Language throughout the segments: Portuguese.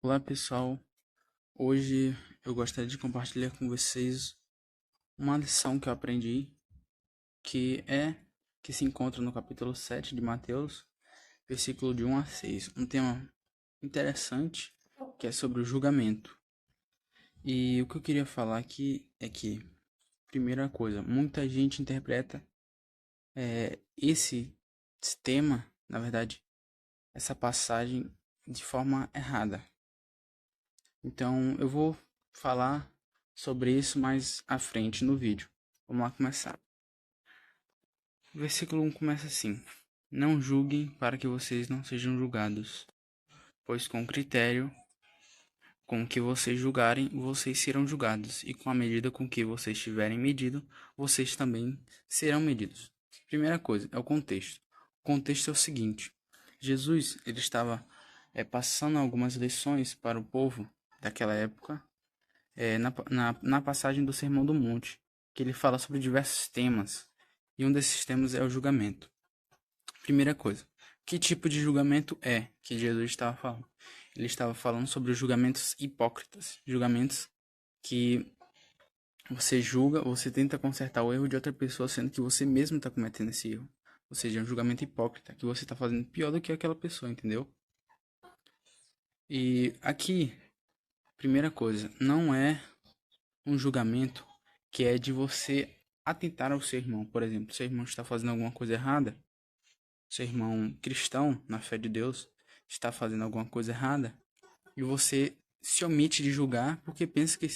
Olá pessoal, hoje eu gostaria de compartilhar com vocês uma lição que eu aprendi, que se encontra no capítulo 7 de Mateus, versículo de 1 a 6, um tema interessante que é sobre o julgamento. E o que eu queria falar aqui é que, primeira coisa, muita gente interpreta esse tema, na verdade, essa passagem de forma errada. Então, eu vou falar sobre isso mais à frente no vídeo. Vamos lá começar. O versículo 1 começa assim: Não julguem para que vocês não sejam julgados, pois com o critério com que vocês julgarem, vocês serão julgados, e com a medida com que vocês tiverem medido, vocês também serão medidos. Primeira coisa, é o contexto. O contexto é o seguinte: Jesus ele estava passando algumas lições para o povo daquela época, na passagem do Sermão do Monte, que ele fala sobre diversos temas, e um desses temas é o julgamento. Primeira coisa, que tipo de julgamento é que Jesus estava falando? Ele estava falando sobre os julgamentos hipócritas, julgamentos que você julga, você tenta consertar o erro de outra pessoa, sendo que você mesmo está cometendo esse erro. Ou seja, é um julgamento hipócrita, que você está fazendo pior do que aquela pessoa, entendeu? E aqui, primeira coisa, não é um julgamento que é de você atentar ao seu irmão. Por exemplo, seu irmão está fazendo alguma coisa errada, seu irmão cristão, na fé de Deus, está fazendo alguma coisa errada, e você se omite de julgar porque pensa que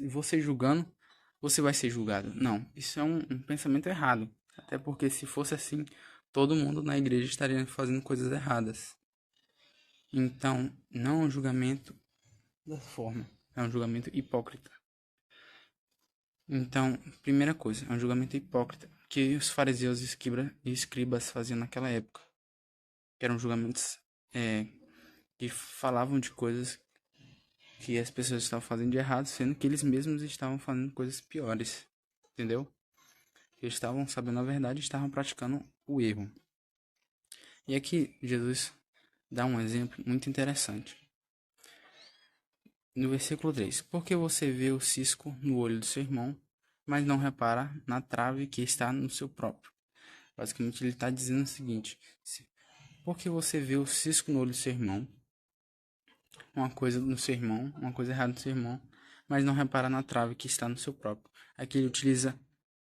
você julgando, você vai ser julgado. Não, isso é um pensamento errado. Até porque se fosse assim, todo mundo na igreja estaria fazendo coisas erradas. Então, não é um julgamento dessa forma. É um julgamento hipócrita. Então, primeira coisa, é um julgamento hipócrita que os fariseus e escribas faziam naquela época. Que eram julgamentos que falavam de coisas que as pessoas estavam fazendo de errado, sendo que eles mesmos estavam fazendo coisas piores. Entendeu? Eles estavam sabendo a verdade e estavam praticando o erro. E aqui Jesus dá um exemplo muito interessante. No versículo 3: Porque você vê o cisco no olho do seu irmão, mas não repara na trave que está no seu próprio. Basicamente ele está dizendo o seguinte: porque você vê o cisco no olho do seu irmão, uma coisa no seu irmão, uma coisa errada no seu irmão, mas não repara na trave que está no seu próprio. Aqui ele utiliza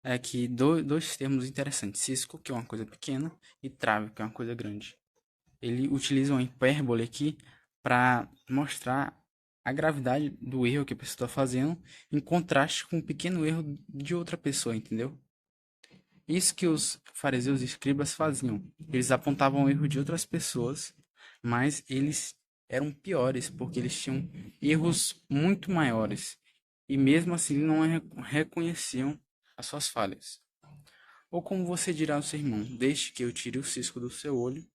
aqui dois termos interessantes: cisco, que é uma coisa pequena, e trave, que é uma coisa grande. Ele utiliza uma hipérbole aqui para mostrar a gravidade do erro que a pessoa está fazendo, em contraste com o pequeno erro de outra pessoa, entendeu? Isso que os fariseus e escribas faziam. Eles apontavam o erro de outras pessoas, mas eles eram piores, porque eles tinham erros muito maiores. E mesmo assim não reconheciam as suas falhas. Ou como você dirá ao seu irmão: deixe que eu tire o cisco do seu olho,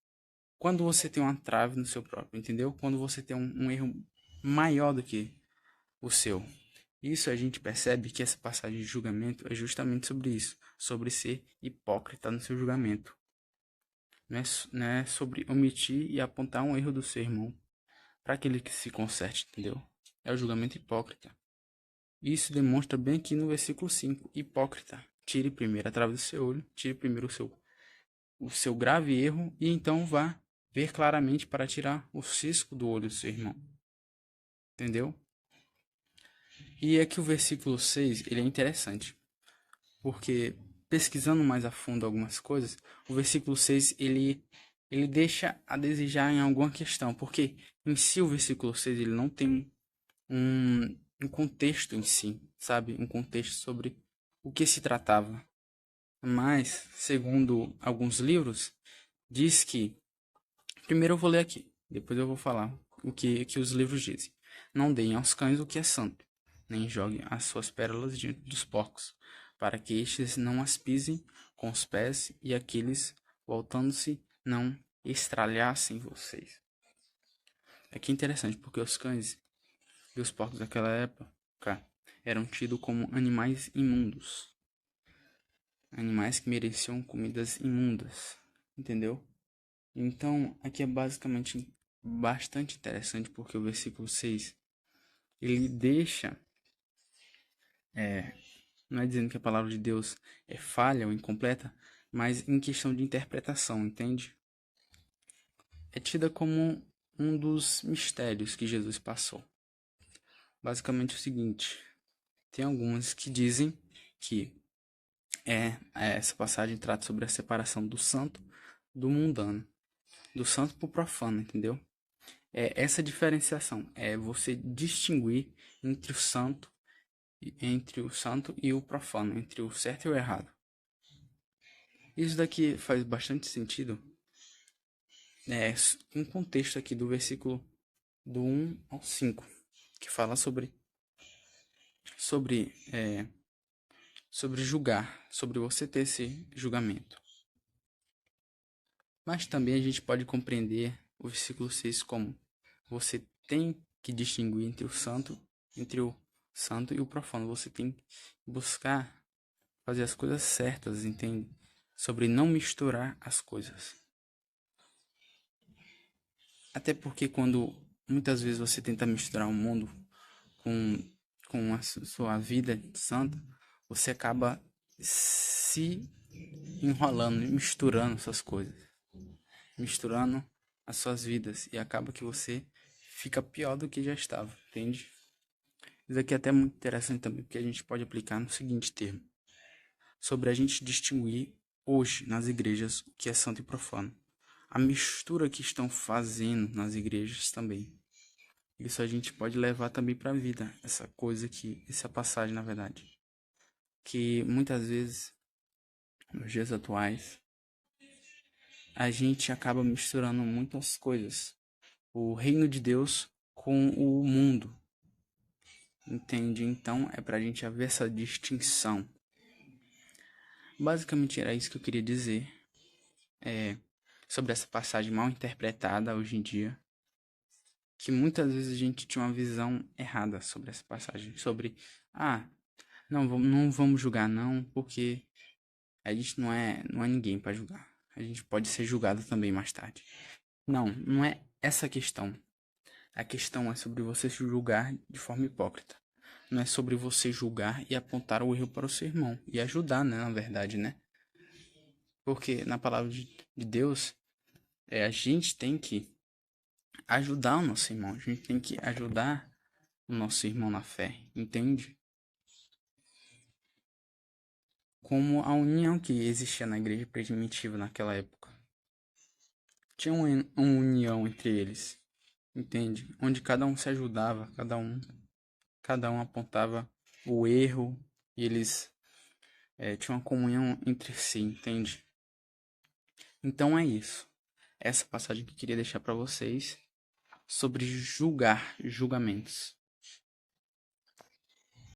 quando você tem uma trave no seu próprio, entendeu? Quando você tem um erro maior do que o seu. Isso a gente percebe que essa passagem de julgamento é justamente sobre isso, sobre ser hipócrita no seu julgamento. Não é sobre omitir e apontar um erro do seu irmão para aquele que se conserte, entendeu? É o julgamento hipócrita. Isso demonstra bem aqui no versículo 5. Hipócrita, tire primeiro a trave do seu olho, tire primeiro o seu grave erro e então vá ver claramente para tirar o cisco do olho do seu irmão. Entendeu? E aqui o versículo 6, ele é interessante, porque pesquisando mais a fundo algumas coisas, o versículo 6 ele deixa a desejar em alguma questão, porque em si o versículo 6 ele não tem um contexto em si, sabe? Um contexto sobre o que se tratava. Mas, segundo alguns livros, diz que... Primeiro eu vou ler aqui, depois eu vou falar que os livros dizem. Não deem aos cães o que é santo, nem joguem as suas pérolas diante dos porcos, para que estes não as pisem com os pés e aqueles, voltando-se, não estralhassem vocês. Aqui é interessante, porque os cães e os porcos daquela época eram tidos como animais imundos. Animais que mereciam comidas imundas, entendeu? Então, aqui é basicamente bastante interessante porque o versículo 6 ele deixa, não é dizendo que a palavra de Deus é falha ou incompleta, mas em questão de interpretação, entende? É tida como um dos mistérios que Jesus passou. Basicamente é o seguinte, tem algumas que dizem que essa passagem trata sobre a separação do santo do mundano, do santo pro profano, entendeu? É essa diferenciação, é você distinguir entre o santo e o profano, entre o certo e o errado. Isso daqui faz bastante sentido, um contexto aqui do versículo do 1 ao 5, que fala sobre, sobre julgar, sobre você ter esse julgamento. Mas também a gente pode compreender o versículo 6 como você tem que distinguir entre o santo e o profano. Você tem que buscar fazer as coisas certas, entende? Sobre não misturar as coisas. Até porque quando muitas vezes você tenta misturar o mundo com, com a sua vida santa, você acaba se enrolando, misturando essas coisas, misturando as suas vidas e acaba que você fica pior do que já estava, entende? Isso aqui é até muito interessante também, porque a gente pode aplicar no seguinte termo, sobre a gente distinguir hoje nas igrejas o que é santo e profano. A mistura que estão fazendo nas igrejas também. Isso a gente pode levar também para a vida, essa coisa aqui, essa passagem na verdade. Que muitas vezes, nos dias atuais, a gente acaba misturando muitas coisas. O reino de Deus com o mundo. Entende? Então é pra gente haver essa distinção. Basicamente era isso que eu queria dizer. Sobre essa passagem mal interpretada hoje em dia. Que muitas vezes a gente tinha uma visão errada sobre essa passagem. Sobre, não vamos julgar não, porque a gente não é ninguém para julgar. A gente pode ser julgado também mais tarde. Não é essa a questão. A questão é sobre você se julgar de forma hipócrita. Não é sobre você julgar e apontar o erro para o seu irmão. E ajudar, né, na verdade, né? Porque na palavra de Deus, a gente tem que ajudar o nosso irmão. A gente tem que ajudar o nosso irmão na fé. Entende? Como a união que existia na igreja primitiva naquela época. Tinha uma união entre eles. Entende? Onde cada um se ajudava, cada um apontava o erro e eles tinham uma comunhão entre si, entende? Então é isso. Essa passagem que eu queria deixar para vocês sobre julgamentos.